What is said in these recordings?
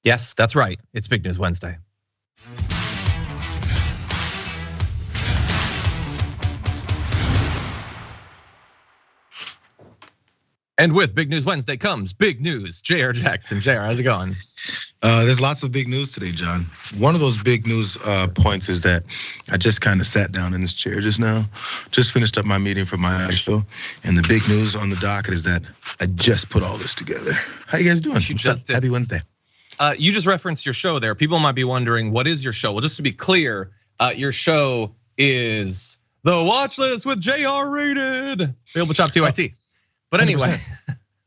Yes, that's right. It's Big News Wednesday. And with Big News Wednesday comes big news. Jayar Jackson. Jayar, how's it going? There's lots of big news today, John. One of those big news points is that I just kind of sat down in this chair just now, just finished up my meeting for my show, and the big news on the docket is that I just put all this together. How you guys doing? Happy Wednesday. You just referenced your show there. People might be wondering, what is your show? Well, just to be clear, your show is The Watch List with Jayar Rated. Available Chop TYT. But anyway,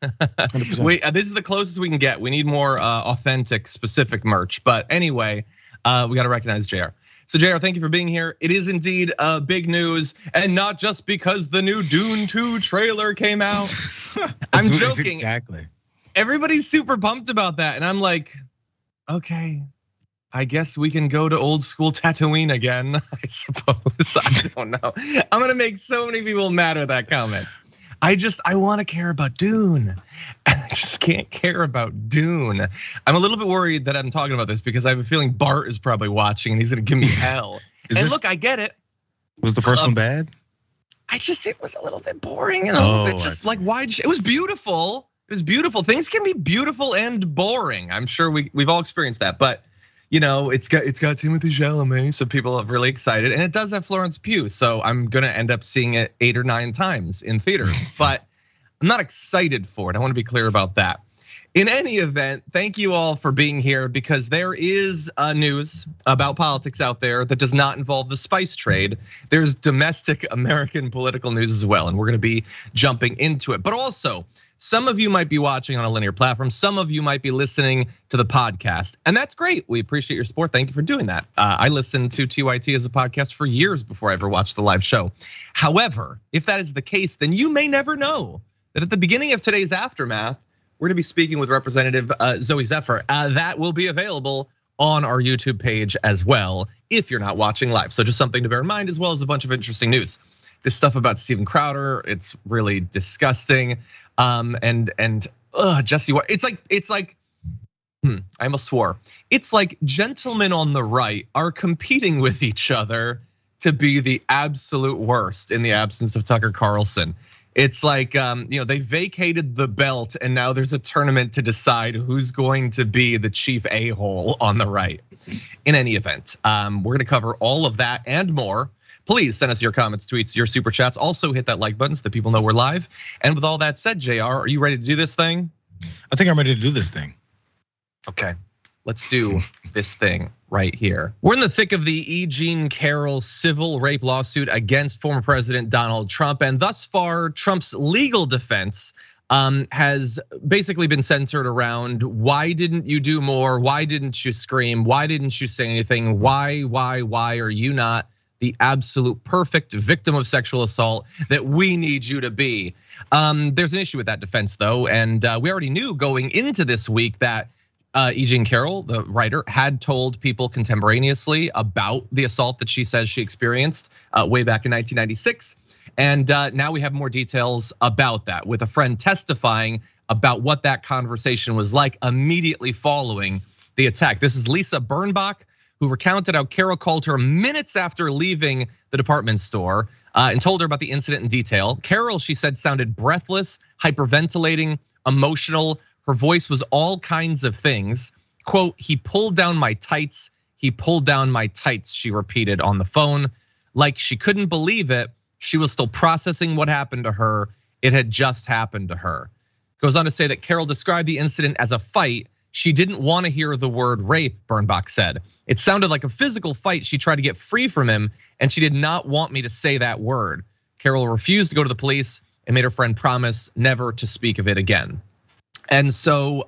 100%. This is the closest we can get. We need more authentic, specific merch. But anyway, we got to recognize Jayar. So Jayar, thank you for being here. It is indeed big news, and not just because the new Dune 2 trailer came out. I'm joking. Exactly. Everybody's super pumped about that, and I'm like, okay, I guess we can go to old school Tatooine again, I suppose. I don't know. I'm gonna make so many people mad at that comment. I want to care about Dune, and I just can't care about Dune. I'm a little bit worried that I'm talking about this because I have a feeling Bart is probably watching and he's gonna give me hell. Look, I get it. Was the first one bad? It was a little bit boring and a little bit just like it was beautiful. It was beautiful. Things can be beautiful and boring. I'm sure we've all experienced that, but it's got Timothée Chalamet, so people are really excited, and it does have Florence Pugh, so I'm gonna end up seeing it 8 or 9 times in theaters, but I'm not excited for it. I want to be clear about that. In any event, thank you all for being here because there is news about politics out there that does not involve the spice trade. There's domestic American political news as well, and we're gonna be jumping into it. But also, some of you might be watching on a linear platform. Some of you might be listening to the podcast, and that's great. We appreciate your support. Thank you for doing that. I listened to TYT as a podcast for years before I ever watched the live show. However, if that is the case, then you may never know that at the beginning of today's Aftermath, we're gonna be speaking with Representative Zoe Zephyr. That will be available on our YouTube page as well if you're not watching live. So just something to bear in mind, as well as a bunch of interesting news. This stuff about Steven Crowder, it's really disgusting. Jesse, it's like, I almost swore. It's like gentlemen on the right are competing with each other to be the absolute worst in the absence of Tucker Carlson. It's like, they vacated the belt and now there's a tournament to decide who's going to be the chief a-hole on the right. In any event, we're gonna cover all of that and more. Please send us your comments, tweets, your super chats. Also hit that like button so that people know we're live. And with all that said, Jayar, are you ready to do this thing? I think I'm ready to do this thing. Okay, let's do this thing right here. We're in the thick of the E Jean Carroll civil rape lawsuit against former President Donald Trump. And thus far, Trump's legal defense has basically been centered around why didn't you do more? Why didn't you scream? Why didn't you say anything? Why are you not the absolute perfect victim of sexual assault that we need you to be? There's an issue with that defense though, and we already knew going into this week that E Jean Carroll, the writer, had told people contemporaneously about the assault that she says she experienced way back in 1996. And now we have more details about that, with a friend testifying about what that conversation was like immediately following the attack. This is Lisa Birnbach, who recounted how Carroll called her minutes after leaving the department store and told her about the incident in detail. Carroll, she said, sounded breathless, hyperventilating, emotional. Her voice was all kinds of things. Quote, he pulled down my tights. He pulled down my tights, she repeated on the phone. Like she couldn't believe it. She was still processing what happened to her. It had just happened to her. Goes on to say that Carroll described the incident as a fight. She didn't want to hear the word rape, Birnbach said. It sounded like a physical fight. She tried to get free from him, and she did not want me to say that word. Carroll refused to go to the police and made her friend promise never to speak of it again. And so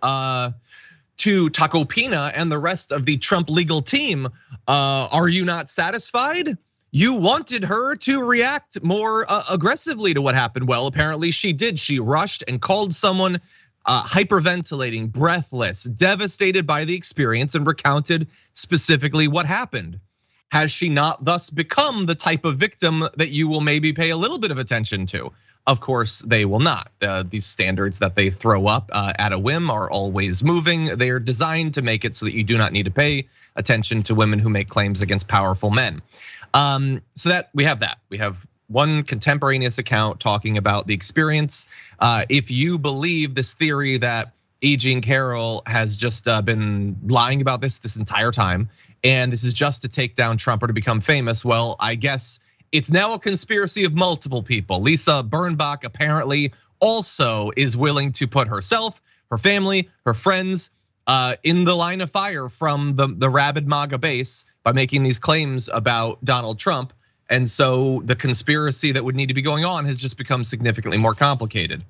to Taco Pina and the rest of the Trump legal team, are you not satisfied? You wanted her to react more aggressively to what happened. Well, apparently she did. She rushed and called someone hyperventilating, breathless, devastated by the experience, and recounted specifically what happened. Has she not thus become the type of victim that you will maybe pay a little bit of attention to? Of course, they will not. These standards that they throw up at a whim are always moving. They are designed to make it so that you do not need to pay attention to women who make claims against powerful men. So that we have that. We have one contemporaneous account talking about the experience. If you believe this theory that E Jean Carroll has just been lying about this entire time, and this is just to take down Trump or to become famous, well, I guess it's now a conspiracy of multiple people. Lisa Birnbach apparently also is willing to put herself, her family, her friends in the line of fire from the rabid MAGA base by making these claims about Donald Trump. And so the conspiracy that would need to be going on has just become significantly more complicated.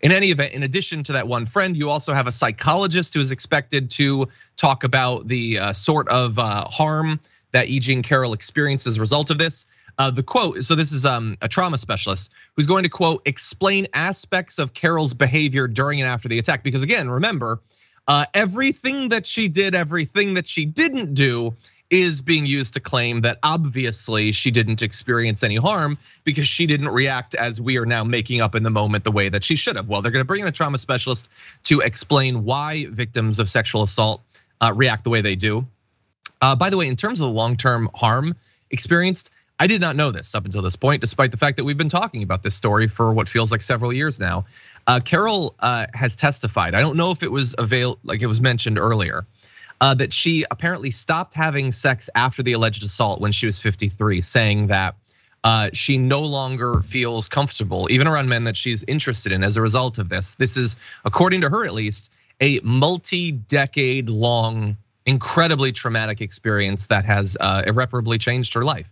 In any event, in addition to that one friend, you also have a psychologist who is expected to talk about the sort of harm that E Jean Carroll experienced as a result of this. The quote, so this is a trauma specialist who's going to quote, explain aspects of Carroll's behavior during and after the attack. Because again, remember, everything that she did, everything that she didn't do is being used to claim that obviously she didn't experience any harm because she didn't react as we are now making up in the moment the way that she should have. Well, they're gonna bring in a trauma specialist to explain why victims of sexual assault react the way they do. By the way, in terms of the long-term harm experienced, I did not know this up until this point, despite the fact that we've been talking about this story for what feels like several years now. Carroll has testified. I don't know if it was like it was mentioned earlier, that she apparently stopped having sex after the alleged assault when she was 53, saying that she no longer feels comfortable, even around men that she's interested in as a result of this. This is, according to her at least, a multi-decade long, incredibly traumatic experience that has irreparably changed her life.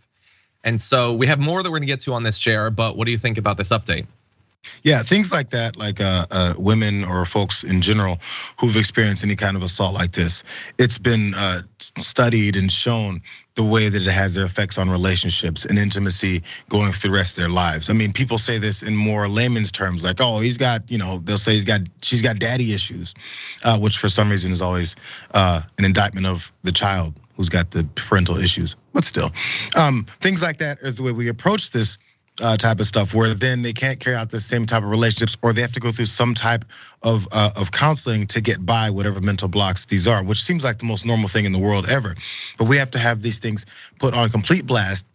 And so we have more that we're gonna get to on this, Jayar, but what do you think about this update? Yeah, things like that, like women or folks in general who've experienced any kind of assault like this, it's been studied and shown the way that it has their effects on relationships and intimacy going through the rest of their lives. I mean, people say this in more layman's terms, like, oh, he's got, they'll say she's got daddy issues, which for some reason is always an indictment of the child who's got the parental issues. But still, things like that is the way we approach this type of stuff, where then they can't carry out the same type of relationships, or they have to go through some type of counseling to get by whatever mental blocks these are, which seems like the most normal thing in the world ever. But we have to have these things put on complete blast.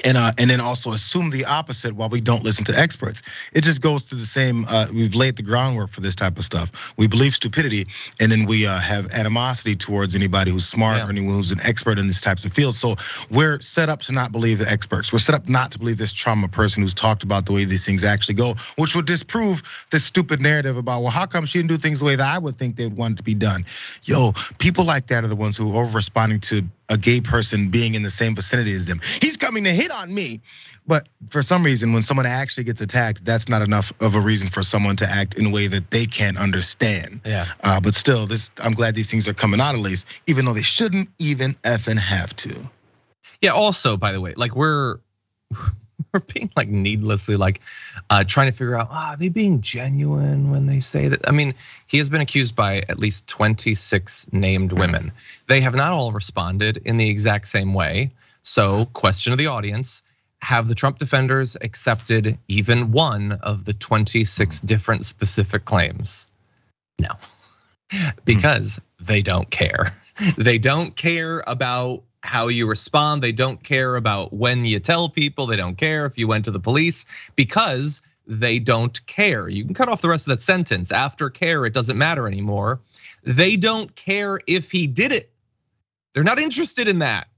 And then also assume the opposite while we don't listen to experts. It just goes through the same, we've laid the groundwork for this type of stuff. We believe stupidity, and then we have animosity towards anybody who's smart or anyone who's an expert in these types of fields. So we're set up to not believe the experts. We're set up not to believe this trauma person who's talked about the way these things actually go, which would disprove this stupid narrative about, well, how come she didn't do things the way that I would think they'd want it to be done? Yo, people like that are the ones who are over responding to a gay person being in the same vicinity as them. He's coming to hit on me. But for some reason, when someone actually gets attacked, that's not enough of a reason for someone to act in a way that they can't understand. Yeah. But still, I'm glad these things are coming out at least, even though they shouldn't even effing have to. Yeah, also, by the way, like we're being like needlessly like trying to figure out, are they being genuine when they say that? I mean, he has been accused by at least 26 named women. They have not all responded in the exact same way. So, question of the audience, have the Trump defenders accepted even one of the 26 different specific claims? No, because they don't care. They don't care about how you respond. They don't care about when you tell people. They don't care if you went to the police, because they don't care. You can cut off the rest of that sentence. After care, it doesn't matter anymore. They don't care if he did it. They're not interested in that.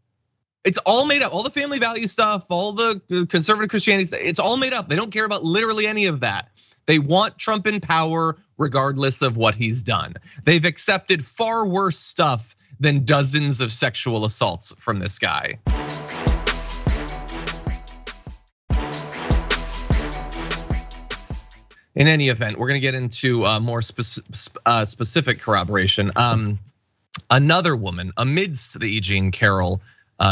It's all made up. All the family value stuff, all the conservative Christianity stuff, it's all made up. They don't care about literally any of that. They want Trump in power regardless of what he's done. They've accepted far worse stuff than dozens of sexual assaults from this guy. In any event, we're gonna get into more specific corroboration. Another woman amidst the E Jean Carroll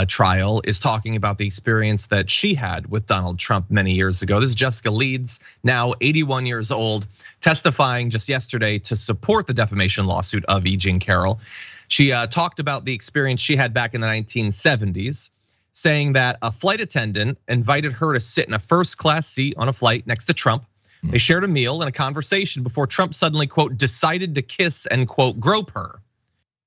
trial is talking about the experience that she had with Donald Trump many years ago. This is Jessica Leeds, now 81 years old, testifying just yesterday to support the defamation lawsuit of E Jean Carroll. She talked about the experience she had back in the 1970s. saying that a flight attendant invited her to sit in a first-class seat on a flight next to Trump. They shared a meal and a conversation before Trump suddenly, quote, decided to kiss and, quote, grope her.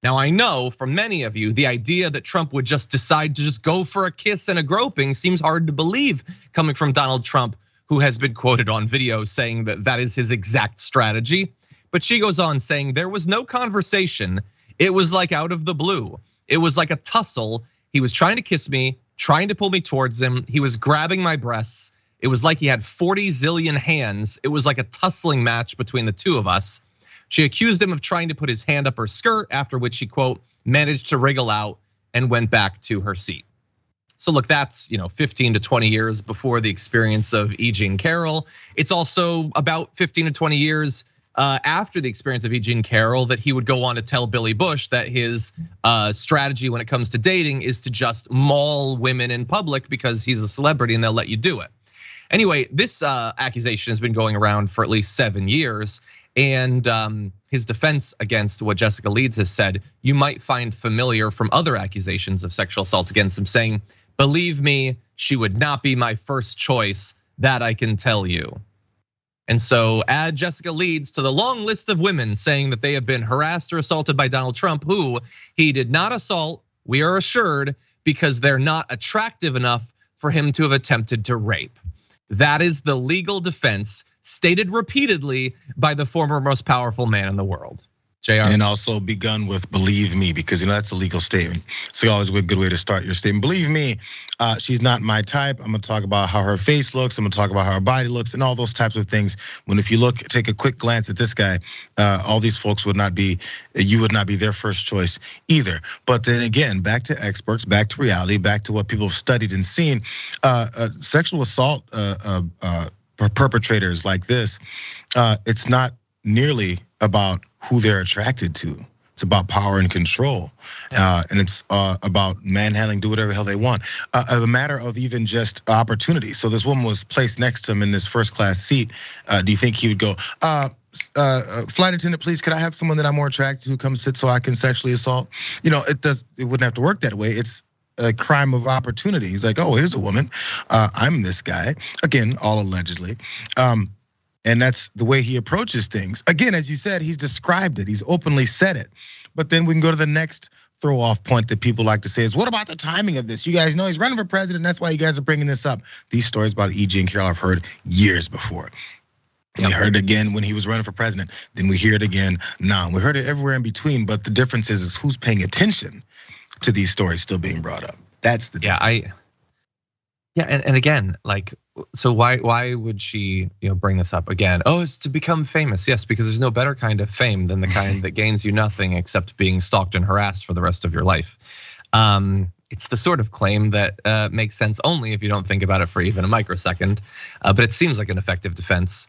Now, I know for many of you, the idea that Trump would just decide to just go for a kiss and a groping seems hard to believe coming from Donald Trump, who has been quoted on video saying that that is his exact strategy. But she goes on saying there was no conversation. It was like out of the blue. It was like a tussle. He was trying to kiss me, trying to pull me towards him. He was grabbing my breasts. It was like he had 40 zillion hands. It was like a tussling match between the two of us. She accused him of trying to put his hand up her skirt, after which she, quote, managed to wriggle out and went back to her seat. So look, that's 15 to 20 years before the experience of E Jean Carroll. It's also about 15 to 20 years after the experience of E Jean Carroll that he would go on to tell Billy Bush that his strategy when it comes to dating is to just maul women in public because he's a celebrity and they'll let you do it. Anyway, this accusation has been going around for at least 7 years. And his defense against what Jessica Leeds has said, you might find familiar from other accusations of sexual assault against him, saying, believe me, she would not be my first choice, that I can tell you. And so add Jessica Leeds to the long list of women saying that they have been harassed or assaulted by Donald Trump, who he did not assault, we are assured, because they're not attractive enough for him to have attempted to rape. That is the legal defense stated repeatedly by the former most powerful man in the world. Jayar. And also begun with believe me, because that's a legal statement. So always a good way to start your statement. Believe me, she's not my type. I'm gonna talk about how her face looks. I'm gonna talk about how her body looks and all those types of things. When if you take a quick glance at this guy, all these folks you would not be their first choice either. But then again, back to experts, back to reality, back to what people have studied and seen. Sexual assault perpetrators like this, it's not nearly about who they're attracted to. It's about power and control, and it's about manhandling, do whatever the hell they want. A matter of even just opportunity. So this woman was placed next to him in this first class seat. Do you think he would go, flight attendant, please, could I have someone that I'm more attracted to come sit so I can sexually assault? It wouldn't have to work that way. It's a crime of opportunity. He's like, oh, here's a woman. I'm this guy. Again, all allegedly. And that's the way he approaches things. Again, as you said, he's described it. He's openly said it. But then we can go to the next throw off point that people like to say is, what about the timing of this? You guys know he's running for president. That's why you guys are bringing this up. These stories about E Jean Carroll I've heard years before. We heard it again when he was running for president. Then we hear it again now. We heard it everywhere in between. But the difference is who's paying attention to these stories still being brought up. That's the difference. And again, like, so why would she bring this up again? Oh, it's to become famous. Yes, because there's no better kind of fame than the kind that gains you nothing except being stalked and harassed for the rest of your life. It's the sort of claim that makes sense only if you don't think about it for even a microsecond. But it seems like an effective defense.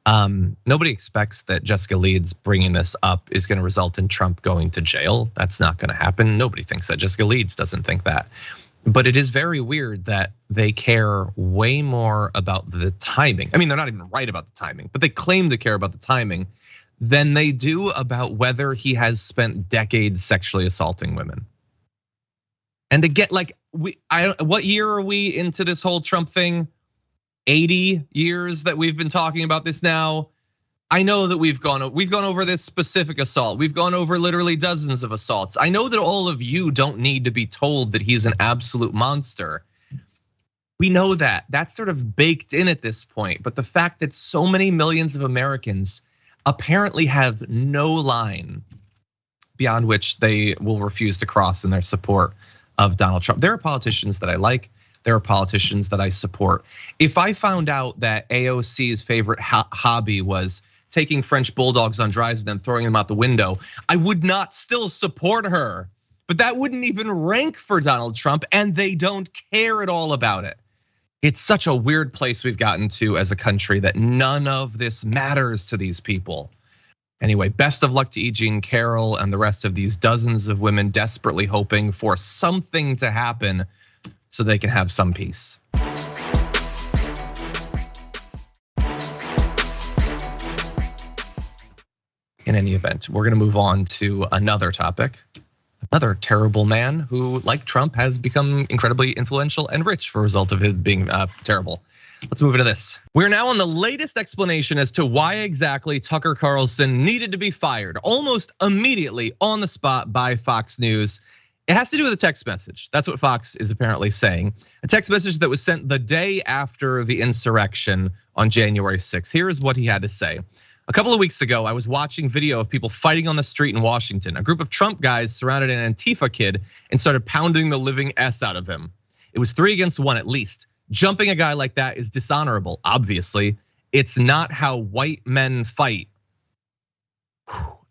Nobody expects that Jessica Leeds bringing this up is going to result in Trump going to jail. That's not going to happen. Nobody thinks that. Jessica Leeds doesn't think that. But it is very weird that they care way more about the timing. I mean, they're not even right about the timing, but they claim to care about the timing than they do about whether he has spent decades sexually assaulting women. And again, like, what year are we into this whole Trump thing? 80 years that we've been talking about this now. I know that we've gone over this specific assault. We've gone over literally dozens of assaults. I know that all of you don't need to be told that he's an absolute monster. We know that. That's sort of baked in at this point. But the fact that so many millions of Americans apparently have no line beyond which they will refuse to cross in their support of Donald Trump. There are politicians that I like. There are politicians that I support. If I found out that AOC's favorite hobby was taking French bulldogs on drives and then throwing them out the window, I would not still support her. But that wouldn't even rank for Donald Trump, and they don't care at all about it. It's such a weird place we've gotten to as a country that none of this matters to these people. Anyway, best of luck to E Jean Carroll and the rest of these dozens of women desperately hoping for something to happen so they can have some peace. In any event, we're gonna move on to another topic Another terrible man who, like Trump, has become incredibly influential and rich for a result of his being terrible. Let's move into this. We're now on the latest explanation as to why exactly Tucker Carlson needed to be fired almost immediately on the spot by Fox News. It has to do with a text message. That's what Fox is apparently saying. A text message that was sent the day after the insurrection on January 6th. Here is what he had to say. A couple of weeks ago, I was watching video of people fighting on the street in Washington. A group of Trump guys surrounded an Antifa kid and started pounding the living S out of him. It was 3 against 1 at least. Jumping a guy like that is dishonorable, obviously. It's not how white men fight.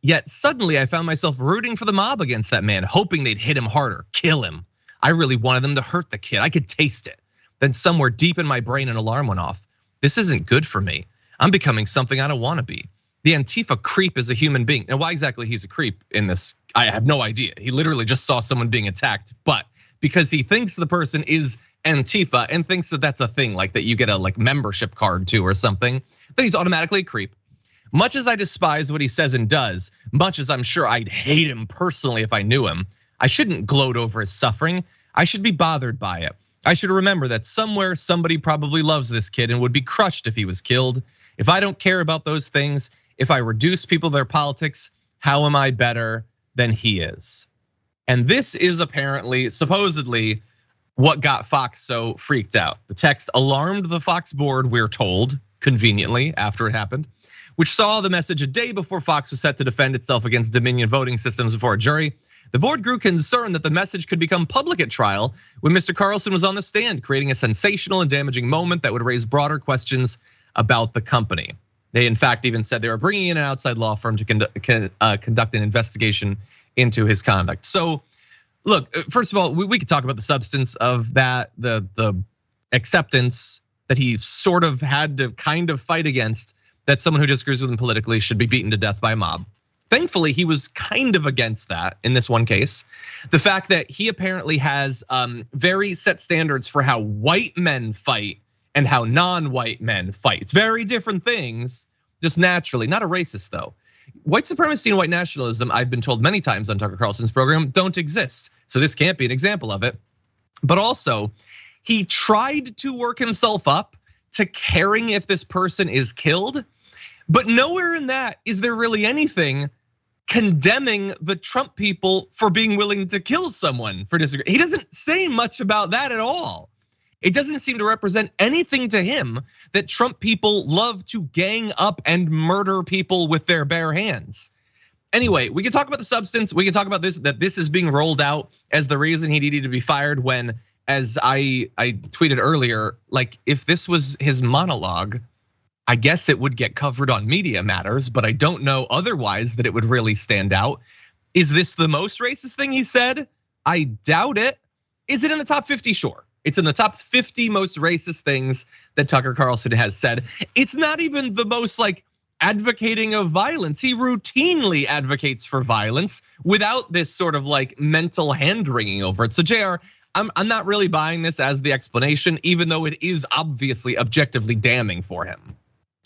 Yet suddenly I found myself rooting for the mob against that man, hoping they'd hit him harder, kill him. I really wanted them to hurt the kid. I could taste it. Then somewhere deep in my brain, an alarm went off. This isn't good for me. I'm becoming something I don't want to be. The Antifa creep is a human being. Now, why exactly he's a creep in this, I have no idea. He literally just saw someone being attacked, but because he thinks the person is Antifa and thinks that that's a thing, like that you get a membership card to or something, then he's automatically a creep. Much as I despise what he says and does, much as I'm sure I'd hate him personally if I knew him, I shouldn't gloat over his suffering. I should be bothered by it. I should remember that somewhere somebody probably loves this kid and would be crushed if he was killed. If I don't care about those things, if I reduce people to their politics, how am I better than he is? And this is apparently, supposedly, what got Fox so freaked out. The text alarmed the Fox board, we're told, conveniently after it happened, which saw the message a day before Fox was set to defend itself against Dominion voting systems before a jury. The board grew concerned that the message could become public at trial when Mr. Carlson was on the stand, creating a sensational and damaging moment that would raise broader questions about the company. They in fact even said they were bringing in an outside law firm to conduct an investigation into his conduct. So look, first of all, we could talk about the substance of that, the acceptance that he sort of had to kind of fight against, that someone who disagrees with him politically should be beaten to death by a mob. Thankfully, he was kind of against that in this one case. The fact that he apparently has very set standards for how white men fight and how non-white men fight. It's very different things, just naturally, not a racist though. White supremacy and white nationalism, I've been told many times on Tucker Carlson's program, don't exist. So this can't be an example of it. But also, he tried to work himself up to caring if this person is killed, but nowhere in that is there really anything condemning the Trump people for being willing to kill someone for disagreeing. He doesn't say much about that at all. It doesn't seem to represent anything to him that Trump people love to gang up and murder people with their bare hands. Anyway, we can talk about the substance. We can talk about this, that this is being rolled out as the reason he needed to be fired when, as I tweeted earlier, like if this was his monologue, I guess it would get covered on Media Matters, but I don't know otherwise that it would really stand out. Is this the most racist thing he said? I doubt it. Is it in the top 50? Sure. It's in the top 50 most racist things that Tucker Carlson has said. It's not even the most advocating of violence. He routinely advocates for violence without this sort of mental hand wringing over it. So Jayar, I'm not really buying this as the explanation, even though it is obviously objectively damning for him.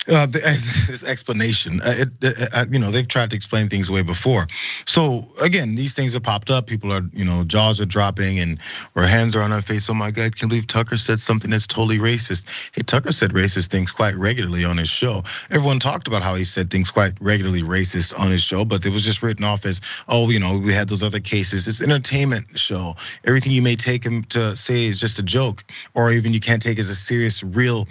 This explanation, they've tried to explain things way before. So again, these things have popped up. People are, jaws are dropping and where hands are on our face. Oh my God, can you believe Tucker said something that's totally racist? Hey, Tucker said racist things quite regularly on his show. Everyone talked about how he said things quite regularly racist on his show, but it was just written off as, we had those other cases. It's an entertainment show. Everything you may take him to say is just a joke, or even you can't take as a serious, real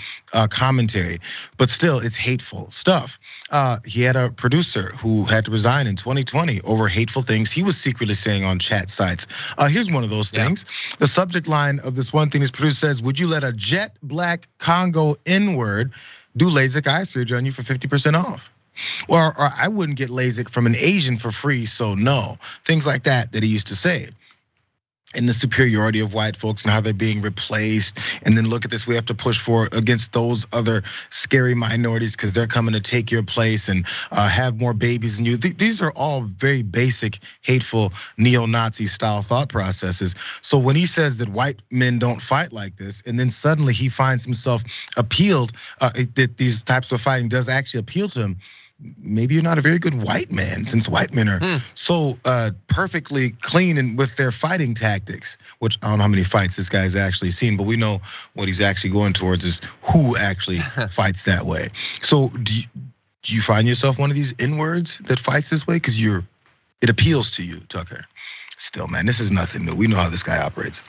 commentary. But still, it's hateful stuff. He had a producer who had to resign in 2020 over hateful things he was secretly saying on chat sites. Here's one of those things. Yeah. The subject line of this one thing his producer says, would you let a jet black Congo N-word do LASIK eye surgery on you for 50% off? Or I wouldn't get LASIK from an Asian for free, so no. Things like that he used to say. And the superiority of white folks and how they're being replaced. And then look at this, we have to push for against those other scary minorities because they're coming to take your place and have more babies than you. These are all very basic, hateful, neo-Nazi style thought processes. So when he says that white men don't fight like this, and then suddenly he finds himself appealed, that these types of fighting does actually appeal to him, maybe you're not a very good white man, since white men are so perfectly clean and with their fighting tactics, which I don't know how many fights this guy's actually seen, but we know what he's actually going towards is who actually fights that way. So do you find yourself one of these N-words that fights this way? Because it appeals to you, Tucker. Still, man, this is nothing new. We know how this guy operates.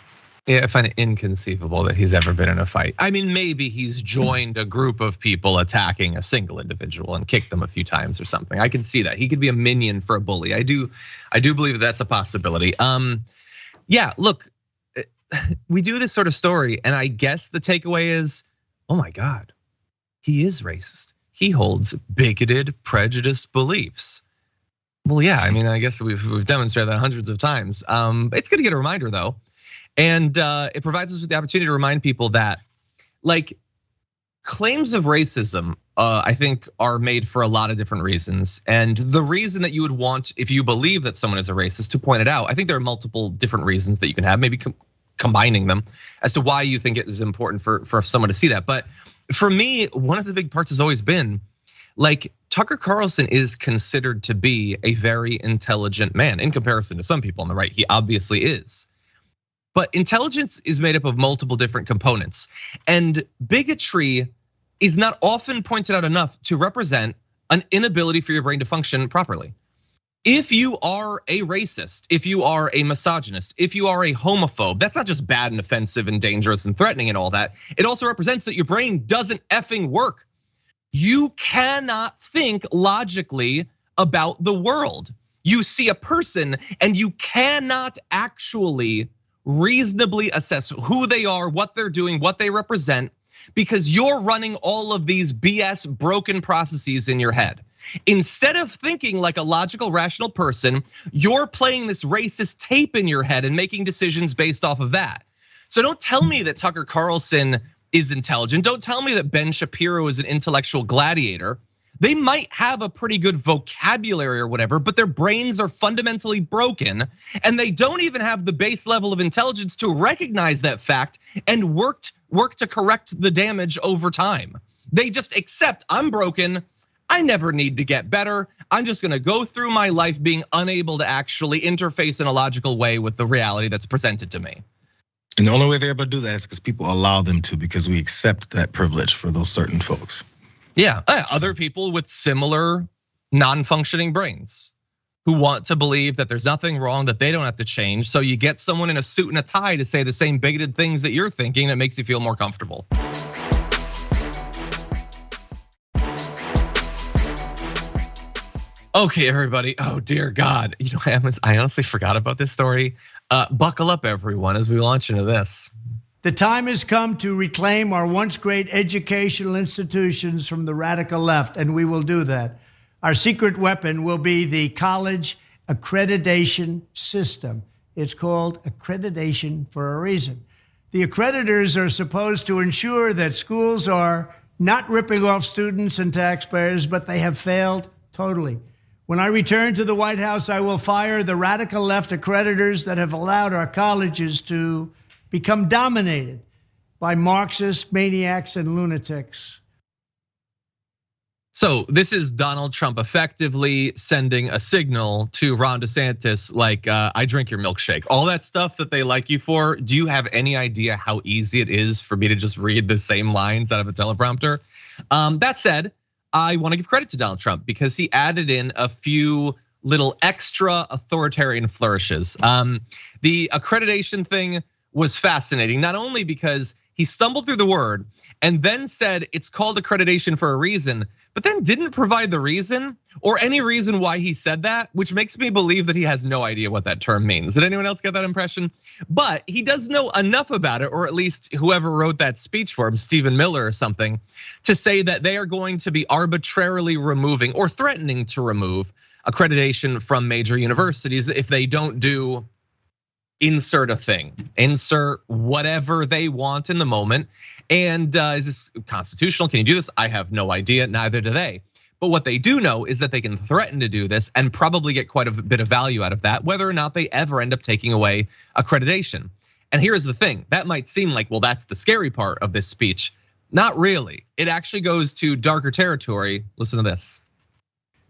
Yeah, I find it inconceivable that he's ever been in a fight. I mean, maybe he's joined a group of people attacking a single individual and kicked them a few times or something. I can see that. He could be a minion for a bully. I do believe that's a possibility. Yeah, look, we do this sort of story, and I guess the takeaway is, oh my God, he is racist. He holds bigoted, prejudiced beliefs. Well, yeah, I mean, I guess we've demonstrated that hundreds of times. It's good to get a reminder though. And it provides us with the opportunity to remind people that, like, claims of racism, I think, are made for a lot of different reasons. And the reason that you would want, if you believe that someone is a racist, to point it out, I think there are multiple different reasons that you can have, maybe combining them as to why you think it is important for someone to see that. But for me, one of the big parts has always been, like, Tucker Carlson is considered to be a very intelligent man in comparison to some people on the right. He obviously is. But intelligence is made up of multiple different components, and bigotry is not often pointed out enough to represent an inability for your brain to function properly. If you are a racist, if you are a misogynist, if you are a homophobe, that's not just bad and offensive and dangerous and threatening and all that. It also represents that your brain doesn't effing work. You cannot think logically about the world. You see a person and you cannot actually reasonably assess who they are, what they're doing, what they represent, because you're running all of these BS broken processes in your head. Instead of thinking like a logical, rational person, you're playing this racist tape in your head and making decisions based off of that. So don't tell me that Tucker Carlson is intelligent. Don't tell me that Ben Shapiro is an intellectual gladiator. They might have a pretty good vocabulary or whatever, but their brains are fundamentally broken, and they don't even have the base level of intelligence to recognize that fact and work to correct the damage over time. They just accept, I'm broken, I never need to get better. I'm just gonna go through my life being unable to actually interface in a logical way with the reality that's presented to me. And the only way they're able to do that is because people allow them to, because we accept that privilege for those certain folks. Yeah, other people with similar non-functioning brains who want to believe that there's nothing wrong, that they don't have to change. So you get someone in a suit and a tie to say the same bigoted things that you're thinking that makes you feel more comfortable. Okay, everybody. Oh dear God. You know, I honestly forgot about this story. Buckle up, everyone, as we launch into this. The time has come to reclaim our once great educational institutions from the radical left, and we will do that. Our secret weapon will be the college accreditation system. It's called accreditation for a reason. The accreditors are supposed to ensure that schools are not ripping off students and taxpayers, but they have failed totally. When I return to the White House, I will fire the radical left accreditors that have allowed our colleges to become dominated by Marxist maniacs and lunatics. So this is Donald Trump effectively sending a signal to Ron DeSantis, like, I drink your milkshake. All that stuff that they like you for, do you have any idea how easy it is for me to just read the same lines out of a teleprompter? That said, I wanna give credit to Donald Trump because he added in a few little extra authoritarian flourishes. The accreditation thing was fascinating, not only because he stumbled through the word and then said it's called accreditation for a reason, but then didn't provide the reason or any reason why he said that, which makes me believe that he has no idea what that term means. Did anyone else get that impression? But he does know enough about it, or at least whoever wrote that speech for him, Stephen Miller or something, to say that they are going to be arbitrarily removing or threatening to remove accreditation from major universities if they don't do insert a thing, insert whatever they want in the moment. And is this constitutional? Can you do this? I have no idea, neither do they. But what they do know is that they can threaten to do this and probably get quite a bit of value out of that, whether or not they ever end up taking away accreditation. And here's the thing, that might seem like, well, that's the scary part of this speech. Not really, it actually goes to darker territory. Listen to this.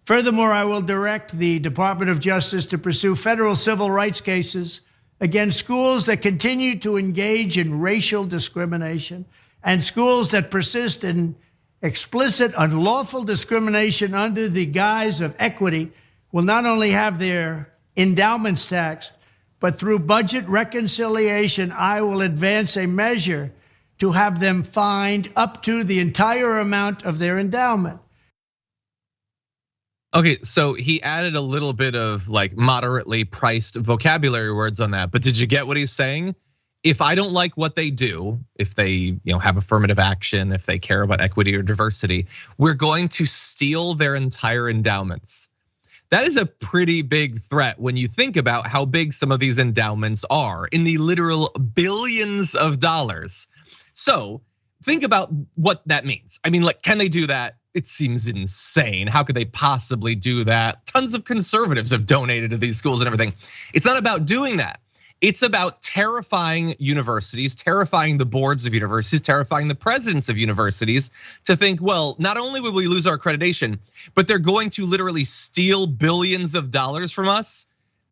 Furthermore, I will direct the Department of Justice to pursue federal civil rights cases against schools that continue to engage in racial discrimination and schools that persist in explicit unlawful discrimination under the guise of equity will not only have their endowments taxed, but through budget reconciliation, I will advance a measure to have them fined up to the entire amount of their endowment. Okay, so he added a little bit of like moderately priced vocabulary words on that, but did you get what he's saying? If I don't like what they do, if they have affirmative action, if they care about equity or diversity, we're going to steal their entire endowments. That is a pretty big threat when you think about how big some of these endowments are, in the literal billions of dollars. So think about what that means. I mean, like, can they do that? It seems insane. How could they possibly do that? Tons of conservatives have donated to these schools and everything. It's not about doing that. It's about terrifying universities, terrifying the boards of universities, terrifying the presidents of universities to think, well, not only will we lose our accreditation, but they're going to literally steal billions of dollars from us.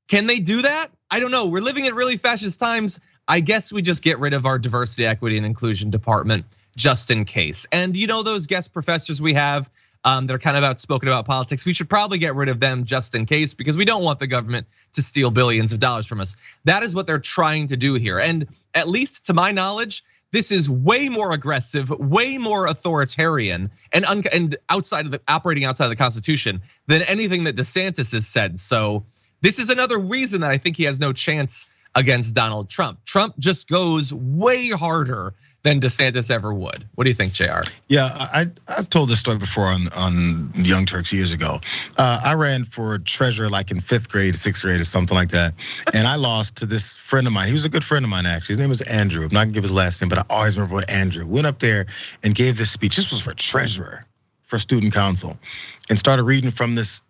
Can they do that? I don't know. We're living in really fascist times. I guess we just get rid of our diversity, equity, and inclusion department just in case. And those guest professors we have, they're kind of outspoken about politics. We should probably get rid of them just in case, because we don't want the government to steal billions of dollars from us. That is what they're trying to do here. And at least to my knowledge, this is way more aggressive, way more authoritarian, and operating outside of the Constitution than anything that DeSantis has said. So this is another reason that I think he has no chance against Donald Trump. Trump just goes way harder than DeSantis ever would. What do you think, Jayar? Yeah, I've told this story before on Young Turks years ago. I ran for treasurer like in 5th grade, 6th grade, or something like that. And I lost to this friend of mine. He was a good friend of mine, actually. His name was Andrew. I'm not gonna give his last name, but I always remember when Andrew went up there and gave this speech. This was for treasurer, for student council, and started reading from this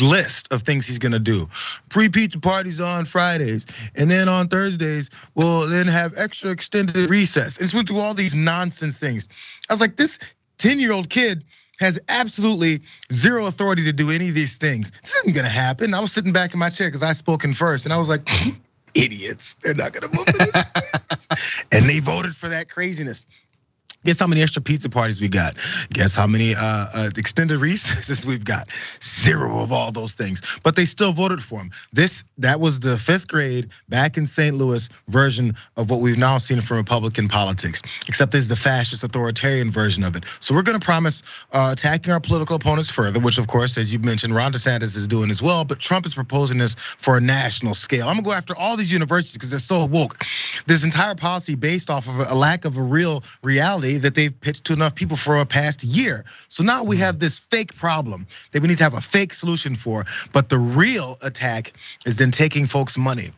list of things he's gonna do. Free pizza parties on Fridays, and then on Thursdays, we'll then have extra extended recess. And it's went through all these nonsense things. I was like, this 10-year-old kid has absolutely zero authority to do any of these things. This isn't gonna happen. I was sitting back in my chair because I spoke in first, and I was like, idiots, they're not gonna move this. And they voted for that craziness. Guess how many extra pizza parties we got? Guess how many extended recesses we've got? 0 of all those things, but they still voted for him. That was the 5th grade back in St. Louis version of what we've now seen from Republican politics, except this is the fascist authoritarian version of it. So we're gonna promise attacking our political opponents further, which of course, as you mentioned, Ron DeSantis is doing as well, but Trump is proposing this for a national scale. I'm gonna go after all these universities because they're so woke. This entire policy based off of a lack of a real reality that they've pitched to enough people for a past year. So now we have this fake problem that we need to have a fake solution for, but the real attack is then taking folks' money,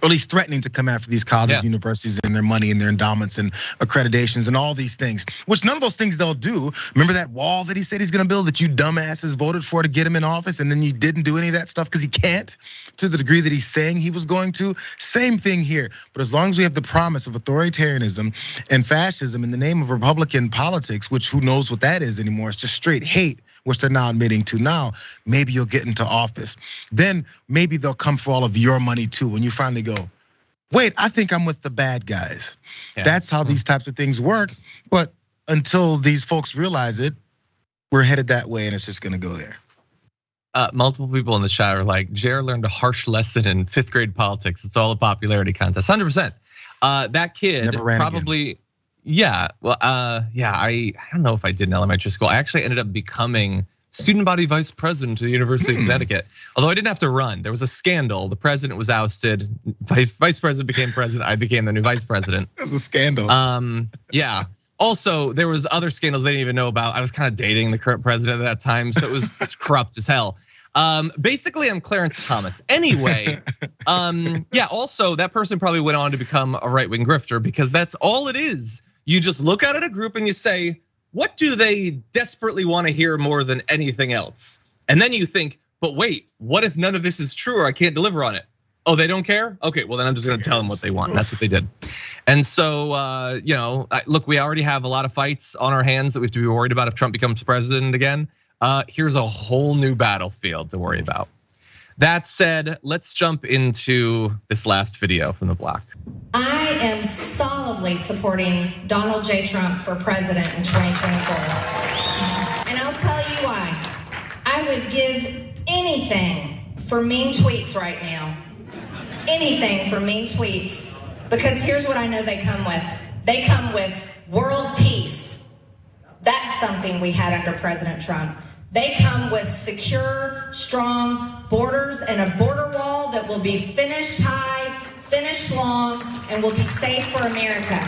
or at least threatening to come after these colleges, universities, and their money and their endowments and accreditations and all these things, which none of those things they'll do. Remember that wall that he said he's gonna build that you dumbasses voted for to get him in office, and then you didn't do any of that stuff because he can't, to the degree that he's saying he was going to? Same thing here. But as long as we have the promise of authoritarianism and fascism in the name of Republican politics, which who knows what that is anymore, it's just straight hate, which they're now admitting to now, maybe you'll get into office. Then maybe they'll come for all of your money too when you finally go, wait, I think I'm with the bad guys. Yeah. That's how these types of things work. But until these folks realize it, we're headed that way, and it's just gonna go there. Multiple people in the chat are like, Jayar learned a harsh lesson in 5th grade politics. It's all a popularity contest, 100%. That kid probably again. Yeah, well, yeah, I don't know if I did in elementary school. I actually ended up becoming student body vice president of the University of Connecticut. Although I didn't have to run, there was a scandal. The president was ousted, vice president became president. I became the new vice president. That was a scandal. Yeah. Also, there was other scandals they didn't even know about. I was kind of dating the current president at that time, so it was just corrupt as hell. Basically, I'm Clarence Thomas. Anyway, yeah. Also, that person probably went on to become a right-wing grifter because that's all it is. You just look out at a group and you say, what do they desperately want to hear more than anything else? And then you think, but wait, what if none of this is true or I can't deliver on it? Oh, they don't care? Okay, well then I'm just gonna tell them what they want. That's what they did. And so, look, we already have a lot of fights on our hands that we have to be worried about if Trump becomes president again. here's a whole new battlefield to worry about. That said, let's jump into this last video from the block. I am solidly supporting Donald J. Trump for president in 2024. And I'll tell you why. I would give anything for mean tweets right now. Anything for mean tweets. Because here's what I know they come with. They come with world peace. That's something we had under President Trump. They come with secure, strong borders and a border wall that will be finished high, finished long, and will be safe for America.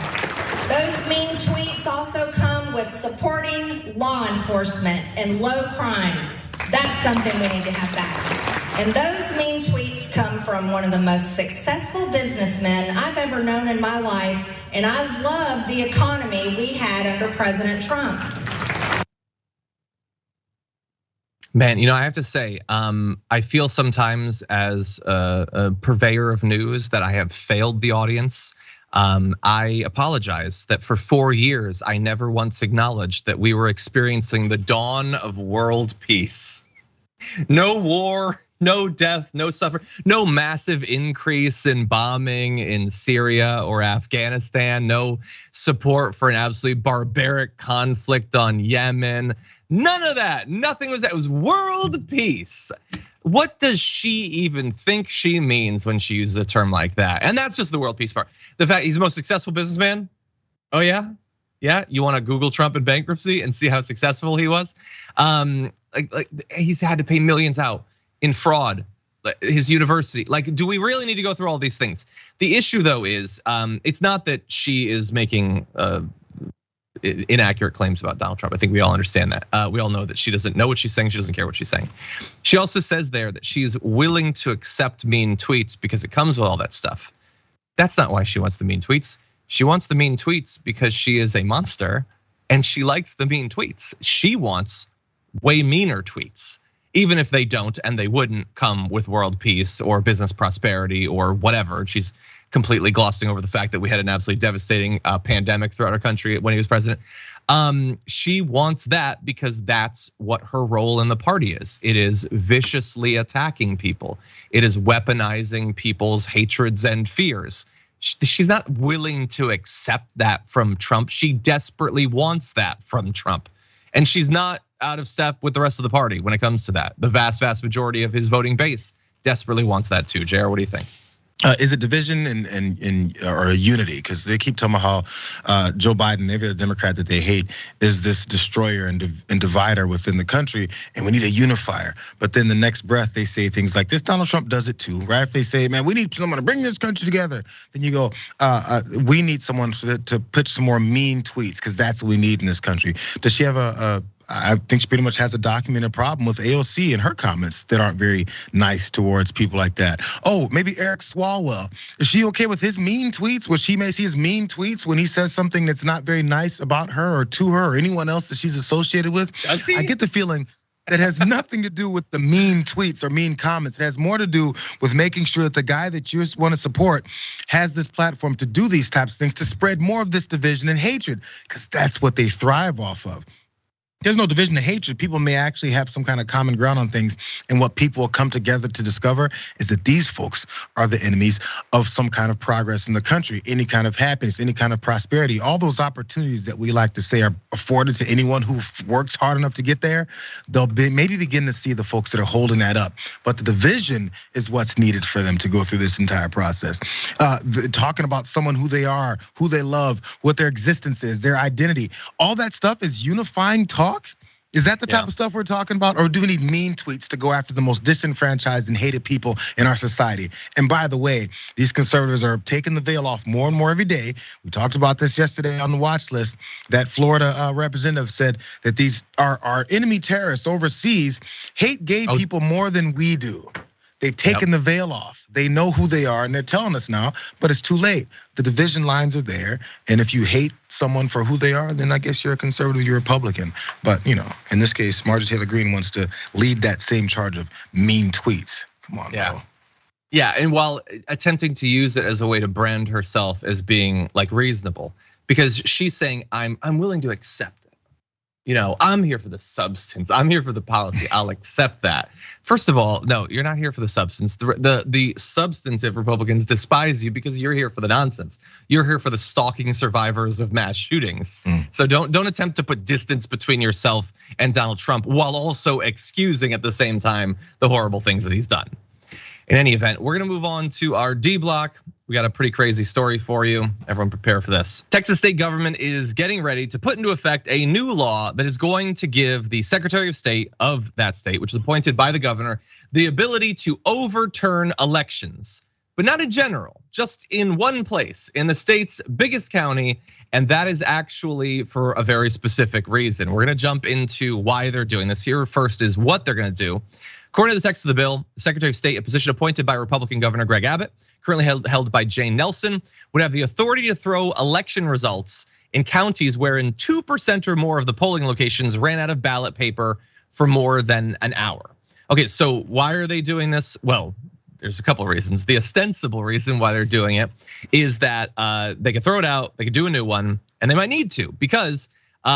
Those mean tweets also come with supporting law enforcement and low crime. That's something we need to have back. And those mean tweets come from one of the most successful businessmen I've ever known in my life, and I love the economy we had under President Trump. Man, I have to say, I feel sometimes as a purveyor of news that I have failed the audience. I apologize that for 4 years, I never once acknowledged that we were experiencing the dawn of world peace. No war, no death, no suffering, no massive increase in bombing in Syria or Afghanistan, no support for an absolutely barbaric conflict on Yemen. None of that, nothing was that. It was world peace. What does she even think she means when she uses a term like that? And that's just the world peace part. The fact he's the most successful businessman. Oh yeah, yeah. You want to Google Trump in bankruptcy and see how successful he was? Like he's had to pay millions out in fraud. His university. Like, do we really need to go through all these things? The issue though is, it's not that she is making inaccurate claims about Donald Trump. I think we all understand that. We all know that she doesn't know what she's saying. She doesn't care what she's saying. She also says there that she's willing to accept mean tweets because it comes with all that stuff. That's not why she wants the mean tweets. She wants the mean tweets because she is a monster and she likes the mean tweets. She wants way meaner tweets, even if they don't and they wouldn't come with world peace or business prosperity or whatever. She's completely glossing over the fact that we had an absolutely devastating pandemic throughout our country when he was president. She wants that because that's what her role in the party is. It is viciously attacking people. It is weaponizing people's hatreds and fears. She's not willing to accept that from Trump. She desperately wants that from Trump. And she's not out of step with the rest of the party when it comes to that. The vast majority of his voting base desperately wants that too. Jayar, what do you think? Is it division or unity? Because they keep talking about how Joe Biden, every other Democrat that they hate, is this destroyer and divider within the country, and we need a unifier. But then the next breath they say things like this: Donald Trump does it too, right? If they say, "Man, we need someone to bring this country together," then you go, "We need someone to put some more mean tweets because that's what we need in this country." Does she have I think she pretty much has a documented problem with AOC and her comments that aren't very nice towards people like that. Oh, maybe Eric Swalwell. Is she okay with his mean tweets? Where she may see his mean tweets when he says something that's not very nice about her or to her or anyone else that she's associated with? I get the feeling that has nothing to do with the mean tweets or mean comments. It has more to do with making sure that the guy that you want to support has this platform to do these types of things, to spread more of this division and hatred, because that's what they thrive off of. There's no division and hatred. People may actually have some kind of common ground on things. And what people will come together to discover is that these folks are the enemies of some kind of progress in the country, any kind of happiness, any kind of prosperity. All those opportunities that we like to say are afforded to anyone who works hard enough to get there, they'll maybe begin to see the folks that are holding that up. But the division is what's needed for them to go through this entire process. Talking about someone, who they are, who they love, what their existence is, their identity. All that stuff is unifying talk. Is that the type of stuff we're talking about? Or do we need mean tweets to go after the most disenfranchised and hated people in our society? And by the way, these conservatives are taking the veil off more and more every day. We talked about this yesterday on the watch list. That Florida representative said that these are enemy terrorists overseas hate gay people more than we do. They've taken the veil off. They know who they are and they're telling us now, but it's too late. The division lines are there. And if you hate someone for who they are, then I guess you're a conservative, you're a Republican. But in this case, Marjorie Taylor Greene wants to lead that same charge of mean tweets. Come on, bro. Yeah, and while attempting to use it as a way to brand herself as being like reasonable, because she's saying, I'm willing to accept it. I'm here for the substance. I'm here for the policy. I'll accept that. First of all, no, you're not here for the substance. The substantive Republicans despise you because you're here for the nonsense. You're here for the stalking survivors of mass shootings. So don't attempt to put distance between yourself and Donald Trump while also excusing at the same time the horrible things that he's done. In any event, we're gonna move on to our D block. We got a pretty crazy story for you. Everyone prepare for this. Texas state government is getting ready to put into effect a new law that is going to give the Secretary of State of that state, which is appointed by the governor, the ability to overturn elections, but not in general, just in one place, in the state's biggest county. And that is actually for a very specific reason. We're gonna jump into why they're doing this. Here first is what they're gonna do. According to the text of the bill, the Secretary of State, a position appointed by Republican Governor Greg Abbott, currently held by Jane Nelson, would have the authority to throw election results in counties wherein 2% or more of the polling locations ran out of ballot paper for more than an hour. Okay, so why are they doing this? Well, there's a couple of reasons. The ostensible reason why they're doing it is that they could throw it out, they could do a new one, and they might need to, because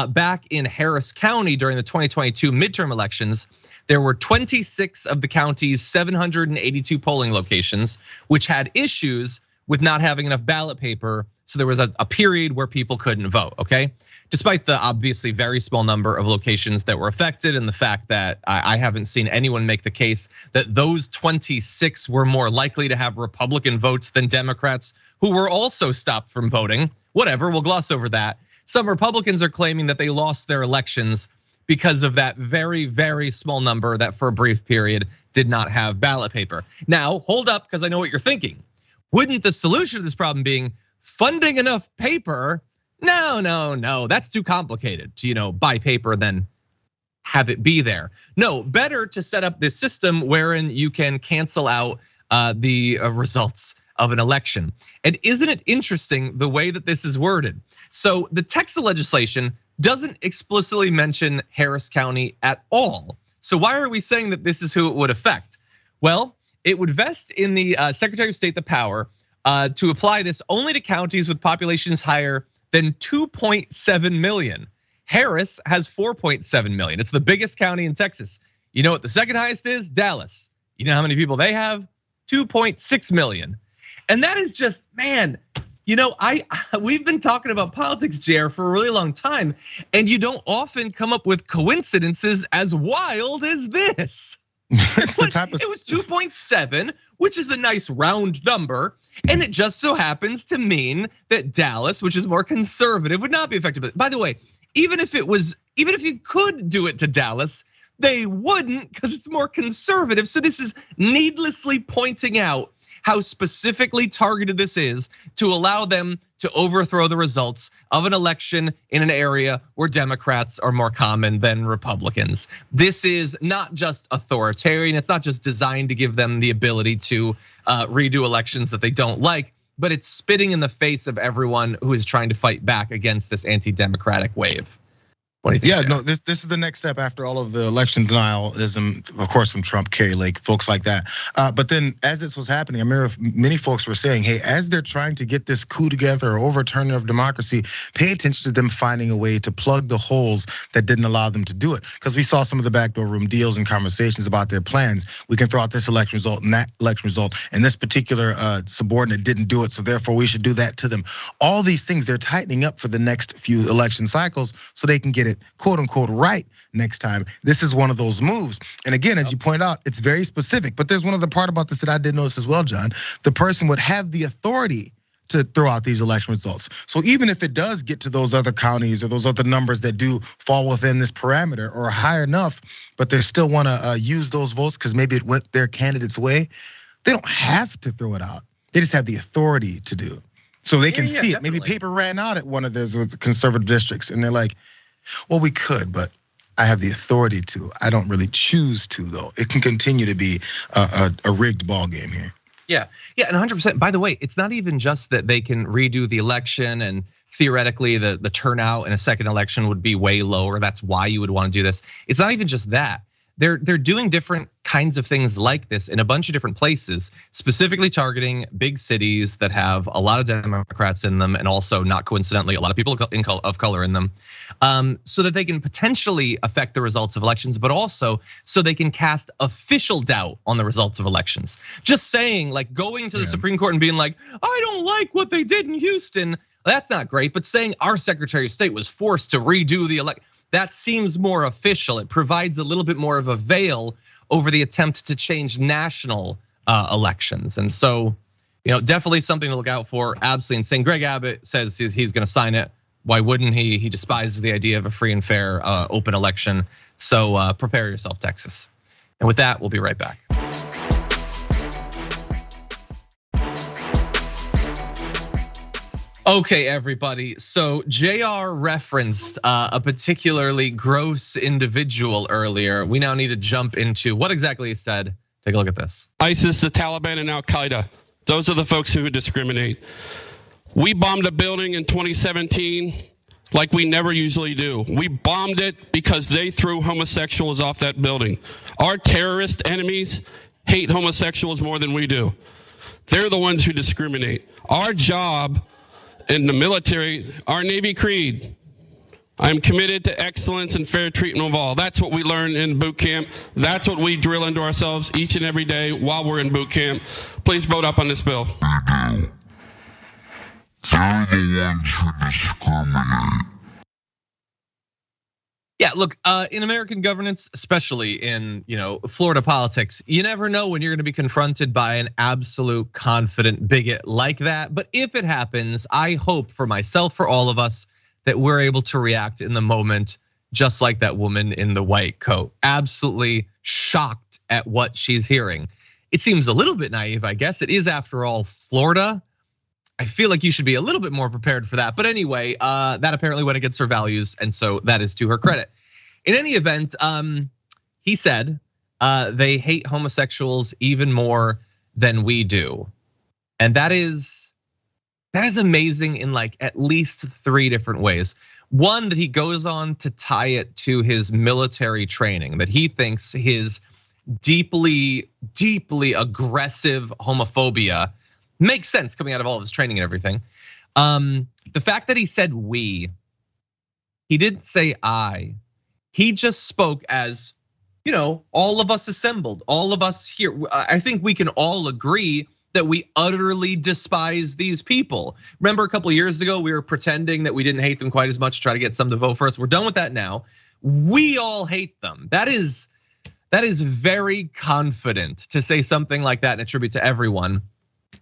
back in Harris County during the 2022 midterm elections, there were 26 of the county's 782 polling locations, which had issues with not having enough ballot paper. So there was a period where people couldn't vote, okay? Despite the obviously very small number of locations that were affected and the fact that I haven't seen anyone make the case that those 26 were more likely to have Republican votes than Democrats who were also stopped from voting. Whatever, we'll gloss over that. Some Republicans are claiming that they lost their elections because of that very, very small number that for a brief period did not have ballot paper. Now, hold up, because I know what you're thinking. Wouldn't the solution to this problem being funding enough paper? No, that's too complicated to buy paper and then have it be there. No, better to set up this system wherein you can cancel out the results of an election. And isn't it interesting the way that this is worded? So the text of legislation doesn't explicitly mention Harris County at all. So why are we saying that this is who it would affect? Well, it would vest in the Secretary of State the power to apply this only to counties with populations higher than 2.7 million. Harris has 4.7 million. It's the biggest county in Texas. You know what the second highest is? Dallas. You know how many people they have? 2.6 million. And that is just, man, we've been talking about politics, Jayar, for a really long time, and you don't often come up with coincidences as wild as this. It's the type of it was 2.7, which is a nice round number, and it just so happens to mean that Dallas, which is more conservative, would not be affected. By the way, even if you could do it to Dallas, they wouldn't because it's more conservative. So this is needlessly pointing out how specifically targeted this is to allow them to overthrow the results of an election in an area where Democrats are more common than Republicans. This is not just authoritarian, it's not just designed to give them the ability to redo elections that they don't like, but it's spitting in the face of everyone who is trying to fight back against this anti-democratic wave. What do you think? Yeah, no, this is the next step after all of the election denialism, of course, from Trump, Kerry Lake, folks like that. But then as this was happening, I remember many folks were saying, hey, as they're trying to get this coup together or overturning of democracy, pay attention to them finding a way to plug the holes that didn't allow them to do it. Because we saw some of the backdoor room deals and conversations about their plans. We can throw out this election result and that election result, and this particular subordinate didn't do it, so therefore we should do that to them. All these things they're tightening up for the next few election cycles so they can get it quote unquote right next time. This is one of those moves. And again, as you point out, it's very specific. But there's one other part about this that I did notice as well, John. The person would have the authority to throw out these election results. So even if it does get to those other counties or those other numbers that do fall within this parameter or high enough, but they still wanna use those votes because maybe it went their candidate's way, they don't have to throw it out. They just have the authority to do. So they can see it. Maybe paper ran out at one of those conservative districts and they're like, well, we could, but I have the authority to. I don't really choose to, though. It can continue to be a rigged ball game here. Yeah, and 100%. By the way, it's not even just that they can redo the election and theoretically the turnout in a second election would be way lower. That's why you would want to do this. It's not even just that. they're doing different kinds of things like this in a bunch of different places, specifically targeting big cities that have a lot of Democrats in them, and also, not coincidentally, a lot of people of color in them, so that they can potentially affect the results of elections, but also so they can cast official doubt on the results of elections. Just saying, like going to the Supreme Court and being like, I don't like what they did in Houston, that's not great. But saying our Secretary of State was forced to redo the election, that seems more official. It provides a little bit more of a veil over the attempt to change national elections. And so, definitely something to look out for. Absolutely insane. Greg Abbott says he's gonna sign it. Why wouldn't he? He despises the idea of a free and fair open election. So prepare yourself, Texas. And with that, we'll be right back. Okay, everybody. So Jayar referenced a particularly gross individual earlier. We now need to jump into what exactly he said. Take a look at this. ISIS, the Taliban, and Al Qaeda. Those are the folks who discriminate. We bombed a building in 2017 like we never usually do. We bombed it because they threw homosexuals off that building. Our terrorist enemies hate homosexuals more than we do. They're the ones who discriminate. Our job in the military, our Navy creed, I'm committed to excellence and fair treatment of all. That's what we learn in boot camp. That's what we drill into ourselves each and every day while we're in boot camp. Please vote up on this bill. They're the ones who discriminate. Yeah, look, in American governance, especially in Florida politics, you never know when you're going to be confronted by an absolute confident bigot like that. But if it happens, I hope for myself, for all of us, that we're able to react in the moment, just like that woman in the white coat, absolutely shocked at what she's hearing. It seems a little bit naive, I guess. It is, after all, Florida. I feel like you should be a little bit more prepared for that. But anyway, that apparently went against her values, and so that is to her credit. In any event, he said they hate homosexuals even more than we do. And that is amazing in like at least 3 different ways. One, that he goes on to tie it to his military training, that he thinks his deeply, deeply aggressive homophobia makes sense coming out of all of his training and everything. The fact that he said we, he didn't say I. He just spoke as, all of us assembled, all of us here. I think we can all agree that we utterly despise these people. Remember a couple of years ago, we were pretending that we didn't hate them quite as much to try to get some to vote for us. We're done with that now. We all hate them. That is very confident to say something like that and attribute to everyone.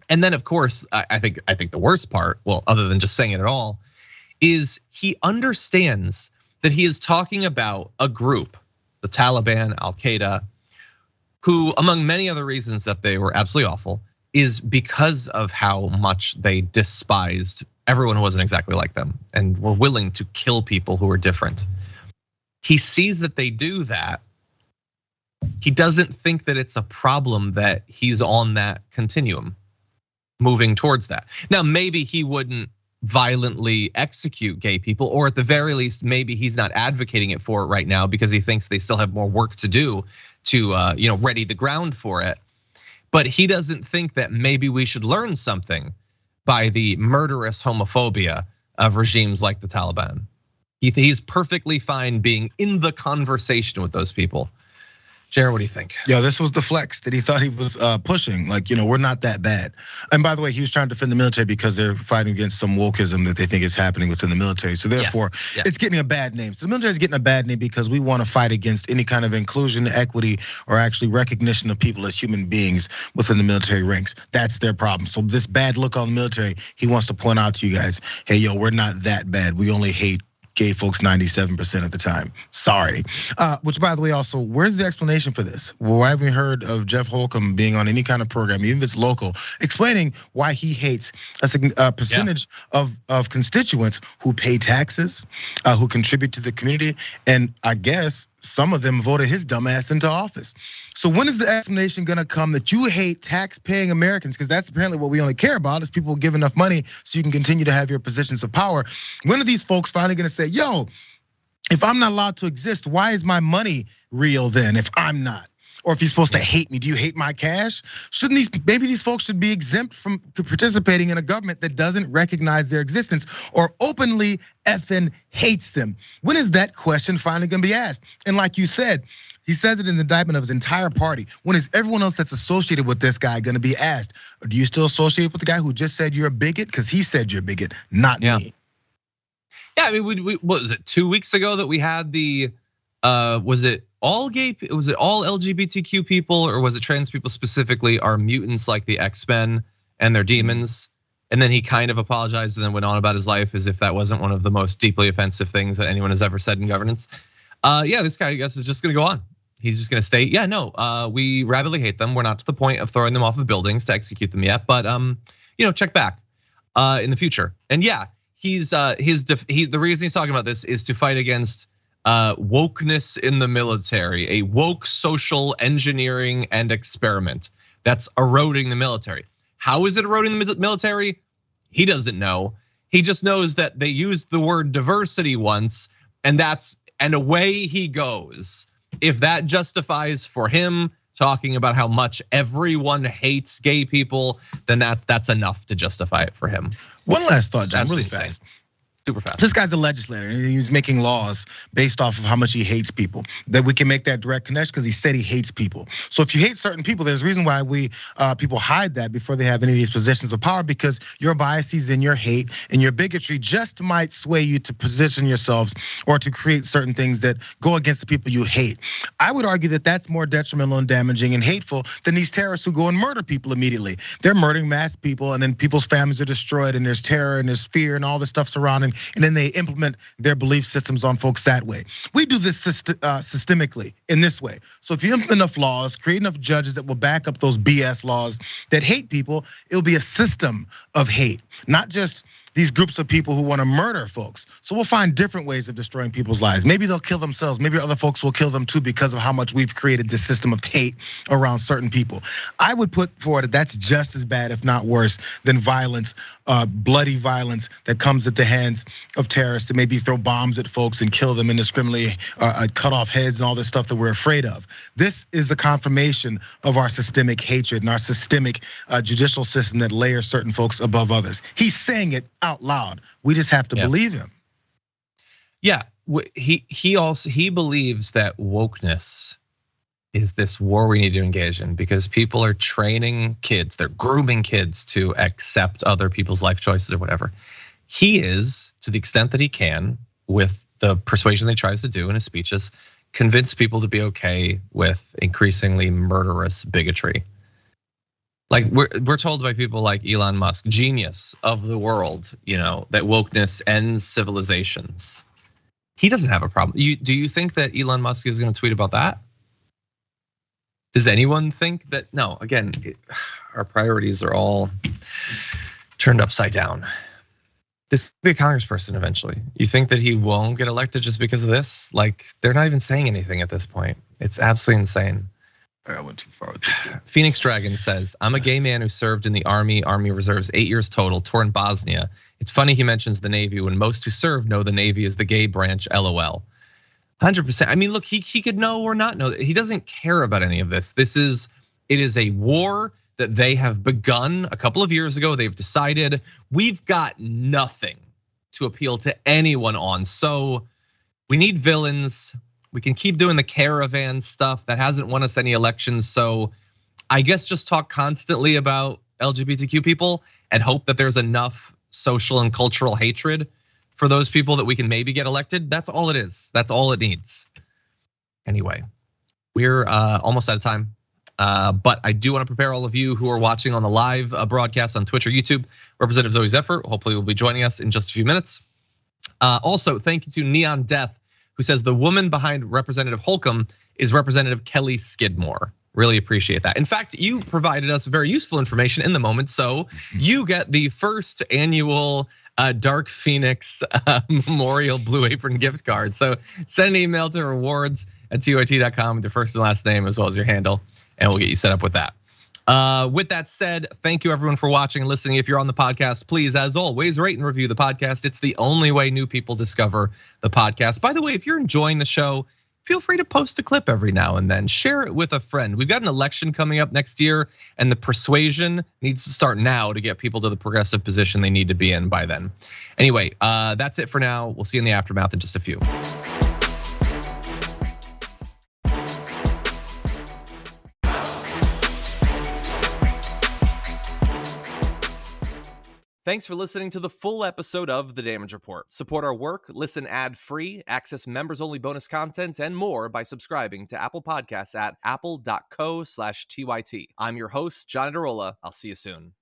And then, of course, I think the worst part, well, other than just saying it at all, is he understands that he is talking about a group, the Taliban, Al Qaeda, who, among many other reasons that they were absolutely awful, is because of how much they despised everyone who wasn't exactly like them and were willing to kill people who were different. He sees that they do that. He doesn't think that it's a problem that he's on that continuum, moving towards that. Now, maybe he wouldn't violently execute gay people, or at the very least, maybe he's not advocating it for it right now because he thinks they still have more work to do to ready the ground for it. But he doesn't think that maybe we should learn something by the murderous homophobia of regimes like the Taliban. He's perfectly fine being in the conversation with those people. Jayar, what do you think? Yeah, this was the flex that he thought he was pushing. Like, we're not that bad. And by the way, he was trying to defend the military because they're fighting against some wokeism that they think is happening within the military. So therefore, it's getting a bad name. So the military is getting a bad name because we want to fight against any kind of inclusion, equity, or actually recognition of people as human beings within the military ranks. That's their problem. So this bad look on the military, he wants to point out to you guys, hey, we're not that bad. We only hate gay folks 97% of the time. Sorry. Which, by the way, also, where's the explanation for this? Well, I haven't heard of Jeff Holcomb being on any kind of program, even if it's local, explaining why he hates a percentage of constituents who pay taxes, who contribute to the community, and I guess some of them voted his dumb ass into office. So when is the explanation gonna come that you hate tax-paying Americans? Because that's apparently what we only care about, is people give enough money so you can continue to have your positions of power. When are these folks finally gonna say, If I'm not allowed to exist, why is my money real then if I'm not? Or if you're supposed to hate me, do you hate my cash? Maybe these folks should be exempt from participating in a government that doesn't recognize their existence or openly effing hates them? When is that question finally gonna be asked? And like you said, he says it in the indictment of his entire party. When is everyone else that's associated with this guy gonna be asked? Or do you still associate with the guy who just said you're a bigot? Because he said you're a bigot, not me. Yeah, I mean, what was it, 2 weeks ago that we had the, was it all LGBTQ people, or was it trans people specifically are mutants like the X-Men and they're demons? And then he kind of apologized and then went on about his life as if that wasn't one of the most deeply offensive things that anyone has ever said in governance. Yeah, this guy, I guess, is just gonna go on. He's just gonna state, yeah, no, we rabidly hate them. We're not to the point of throwing them off of buildings to execute them yet, but check back in the future. And yeah, the reason he's talking about this is to fight against wokeness in the military, a woke social engineering and experiment that's eroding the military. How is it eroding the military? He doesn't know. He just knows that they used the word diversity once, and away he goes. If that justifies for him talking about how much everyone hates gay people, then that's enough to justify it for him. One last thought, John, really fast. Super fast. This guy's a legislator and he's making laws based off of how much he hates people. That we can make that direct connection because he said he hates people. So if you hate certain people, there's a reason why people hide that before they have any of these positions of power, because your biases and your hate and your bigotry just might sway you to position yourselves or to create certain things that go against the people you hate. I would argue that that's more detrimental and damaging and hateful than these terrorists who go and murder people immediately. They're murdering mass people and then people's families are destroyed and there's terror and there's fear and all this stuff surrounding. And then they implement their belief systems on folks that way. We do this systemically in this way. So if you implement enough laws, create enough judges that will back up those BS laws that hate people, it'll be a system of hate, not just these groups of people who want to murder folks. So we'll find different ways of destroying people's lives. Maybe they'll kill themselves. Maybe other folks will kill them too because of how much we've created this system of hate around certain people. I would put forward that that's just as bad, if not worse, than violence, bloody violence that comes at the hands of terrorists to maybe throw bombs at folks and kill them indiscriminately, cut off heads and all this stuff that we're afraid of. This is a confirmation of our systemic hatred and our systemic judicial system that layers certain folks above others. He's saying it out loud. We just have to believe him. Yeah, he believes that wokeness is this war we need to engage in because people are training kids, they're grooming kids to accept other people's life choices or whatever. He is, to the extent that he can, with the persuasion that he tries to do in his speeches, convince people to be okay with increasingly murderous bigotry. Like we're told by people like Elon Musk, genius of the world, that wokeness ends civilizations. He doesn't have a problem. Do you think that Elon Musk is going to tweet about that? Does anyone think that? No, again, our priorities are all turned upside down. This will be a congressperson eventually. You think that he won't get elected just because of this? Like, they're not even saying anything at this point. It's absolutely insane. I went too far with this. Phoenix Dragon says, I'm a gay man who served in the Army Reserves 8 years total, tour in Bosnia. It's funny he mentions the Navy when most who serve know the Navy is the gay branch, LOL. 100%. I mean, look, he could know or not know. He doesn't care about any of this. It is a war that they have begun a couple of years ago. They've decided we've got nothing to appeal to anyone on. So we need villains. We can keep doing the caravan stuff that hasn't won us any elections. So I guess just talk constantly about LGBTQ people and hope that there's enough social and cultural hatred for those people that we can maybe get elected. That's all it is. That's all it needs. Anyway, we're almost out of time. But I do want to prepare all of you who are watching on the live broadcast on Twitch or YouTube. Representative Zoe Zephyr hopefully will be joining us in just a few minutes. Also, thank you to Neon Death, who says the woman behind Representative Holcomb is Representative Kelly Skidmore. Really appreciate that. In fact, you provided us very useful information in the moment, so you get the first annual Dark Phoenix Memorial Blue Apron gift card. So send an email to rewards@tyt.com with your first and last name as well as your handle, and we'll get you set up with that. With that said, thank you everyone for watching and listening. If you're on the podcast, please, as always, rate and review the podcast. It's the only way new people discover the podcast. By the way, if you're enjoying the show, feel free to post a clip every now and then. Share it with a friend. We've got an election coming up next year, and the persuasion needs to start now to get people to the progressive position they need to be in by then. Anyway, that's it for now. We'll see you in the aftermath in just a few. Thanks for listening to the full episode of The Damage Report. Support our work, listen ad-free, access members-only bonus content, and more by subscribing to Apple Podcasts at apple.co/TYT. I'm your host, John Iadarola. I'll see you soon.